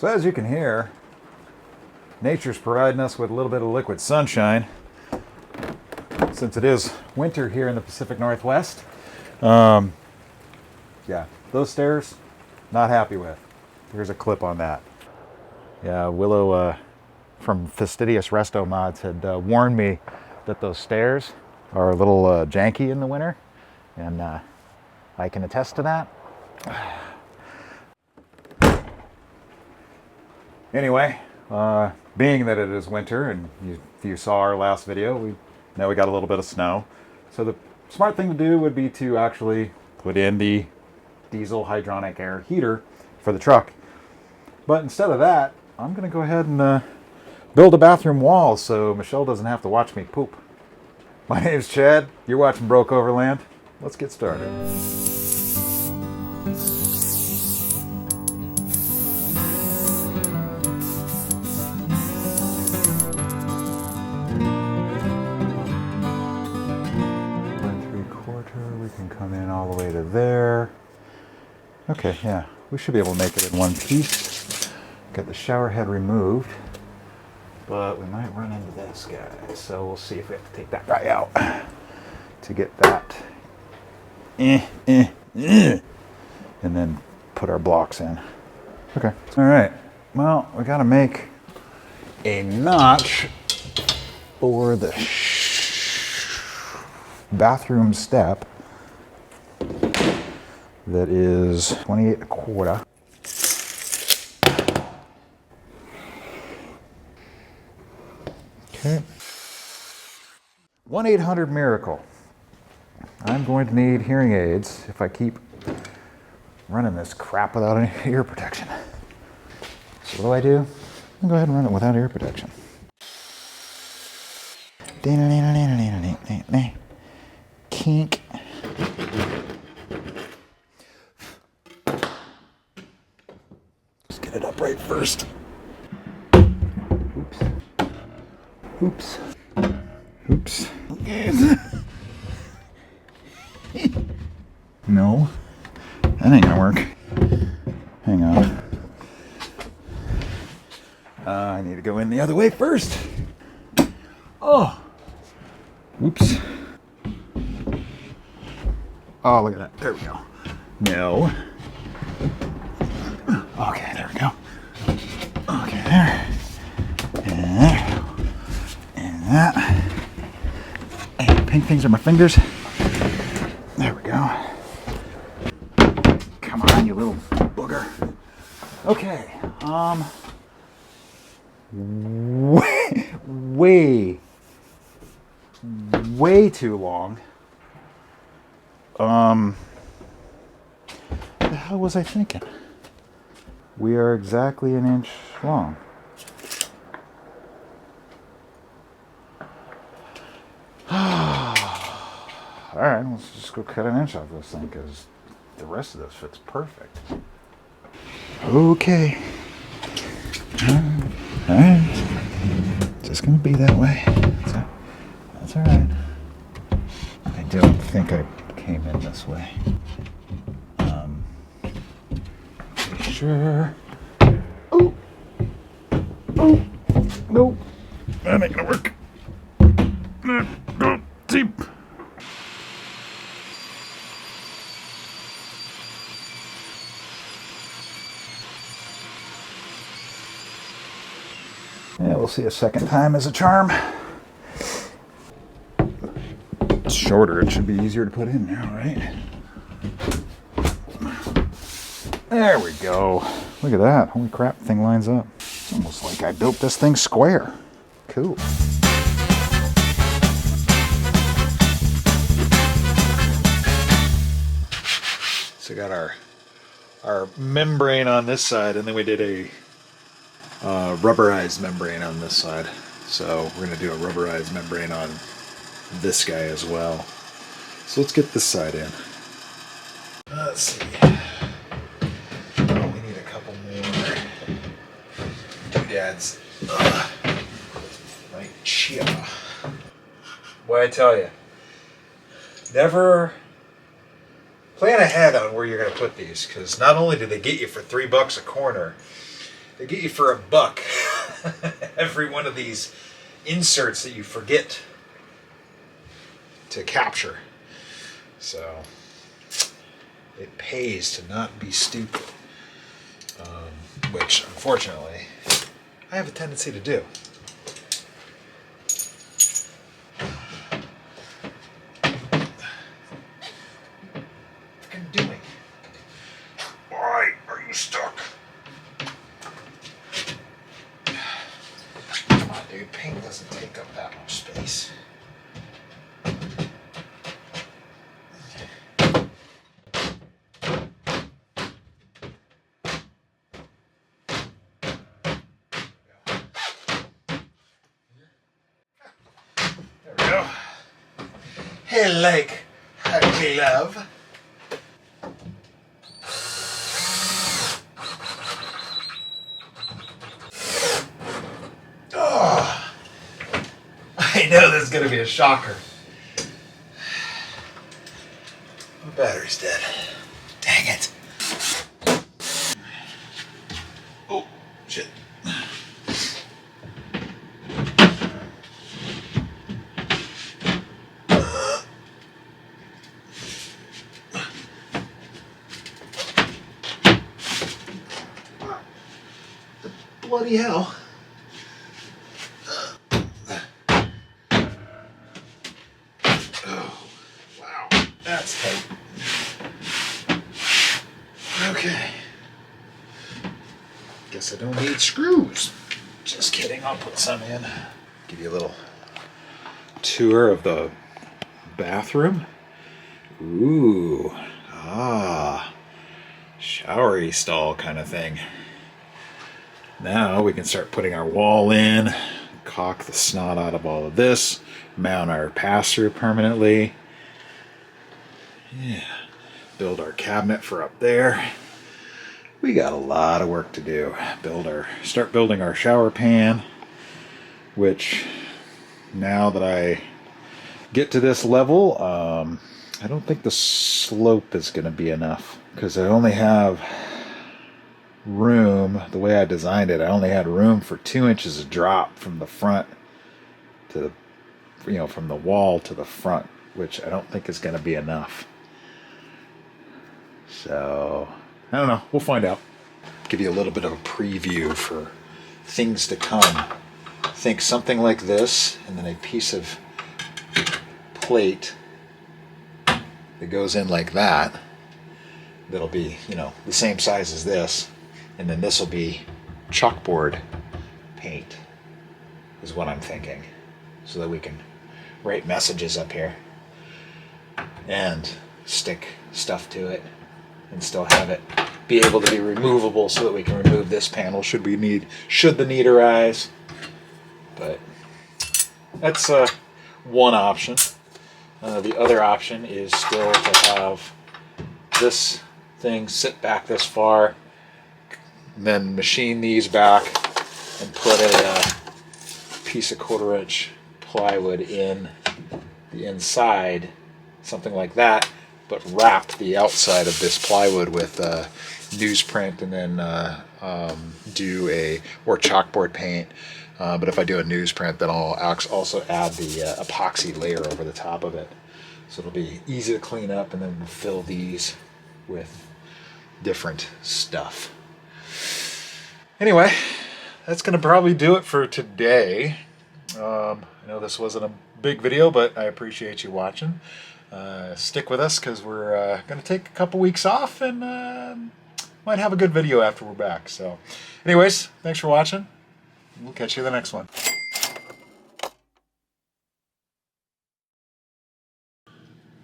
So as you can hear, nature's providing us with a little bit of liquid sunshine since it is winter here in the Pacific Northwest. Yeah, those stairs, not happy with. Here's a clip on that. Yeah, Willow from Fastidious Resto Mods had warned me that those stairs are a little janky in the winter, and I can attest to that. Anyway, being that it is winter, and if you saw our last video, we got a little bit of snow. So the smart thing to do would be to actually put in the diesel hydronic air heater for the truck. But instead of that, I'm going to go ahead and build a bathroom wall so Michelle doesn't have to watch me poop. My name's Chad. You're watching Broke Overland. Let's get started. We can come in all the way to there. Okay, yeah, we should be able to make it in one piece. Got the shower head removed, but we might run into this guy, so we'll see if we have to take that guy out to get that. And then put our blocks in. Okay, all right. Well, we got to make a notch for the bathroom step that is 28 1/4. Okay. 1-800-MIRACLE. I'm going to need hearing aids if I keep running this crap without any ear protection. So what do? I'll go ahead and run it without ear protection. Kink. Let's get it upright first. Oops. Oops. Oops. No, that ain't gonna work. Hang on. I need to go in the other way first. Oh. Oops. Oh, look at that. There we go. No. Okay, there we go. Okay, there. And there. And that. And the pink things are my fingers. There we go. Come on, you little booger. Okay. Way too long. What the hell was I thinking? We are exactly 1 inch long. Alright, let's just go cut 1 inch off this thing because the rest of this fits perfect. Okay. Alright. Just gonna be that way. That's alright. I don't think I came in this way. Sure. Oh. Oh. No. That ain't gonna work. Go deep. Yeah, we'll see a second time as a charm. It's shorter, it should be easier to put in now, right? There we go. Look at that. Holy crap, the thing lines up. It's almost like I built this thing square. Cool. So we got our membrane on this side, and then we did a rubberized membrane on this side. So we're going to do a rubberized membrane on this guy as well. So let's get this side in. Let's see. Oh, we need a couple more doodads. Like chia. Boy, I tell you, never plan ahead on where you're going to put these, because not only do they get you for $3 a corner, They get you for $1 every one of these inserts that you forget to capture. So it pays to not be stupid, which unfortunately I have a tendency to do. What are you doing? Why are you stuck? Come on, dude. Paint doesn't take up that much space. There we go. Hey, Lake. Happy love. Oh, I know this is going to be a shocker. My battery's dead. Dang it. Oh, shit. Bloody hell. Oh, wow. That's tight. Okay. Guess I don't need screws. Just kidding, I'll put some in. Give you a little tour of the bathroom. Ooh, showery stall kind of thing. Now we can start putting our wall in, caulk the snot out of all of this, mount our pass-through permanently. Yeah, build our cabinet for up there. We got a lot of work to do. Start building our shower pan, which now that I get to this level, I don't think the slope is going to be enough because I only have room. The way I designed it, I only had room for 2 inches of drop from the front to the, from the wall to the front, which I don't think is going to be enough. So I don't know. We'll find out. Give you a little bit of a preview for things to come. Think something like this, and then a piece of plate that goes in like that. That'll be, the same size as this. And then this will be chalkboard paint, is what I'm thinking. So that we can write messages up here and stick stuff to it and still have it be able to be removable so that we can remove this panel should the need arise. But that's one option. The other option is still to have this thing sit back this far, and then machine these back and put a piece of 1/4 inch plywood in the inside, something like that, but wrap the outside of this plywood with newsprint and then or chalkboard paint. But if I do a newsprint, then I'll also add the epoxy layer over the top of it. So it'll be easy to clean up, and then we'll fill these with different stuff. Anyway, that's going to probably do it for today. I know this wasn't a big video, but I appreciate you watching. Stick with us because we're going to take a couple weeks off and might have a good video after we're back. So anyways, thanks for watching. We'll catch you in the next one.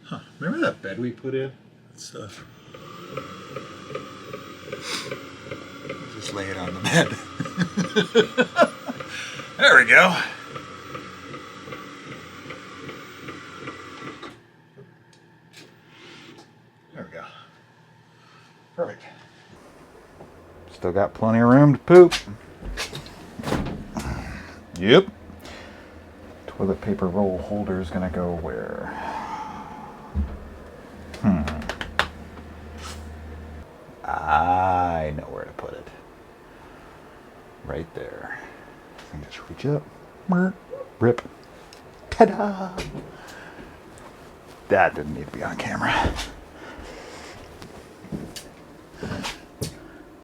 Huh, remember that bed we put in? Let's just lay it on the bed. There we go. There we go. Perfect. Still got plenty of room to poop. Yep. Toilet paper roll holder is gonna go where? I know where to put it. right there. And just reach up. Rip. Ta-da! That didn't need to be on camera.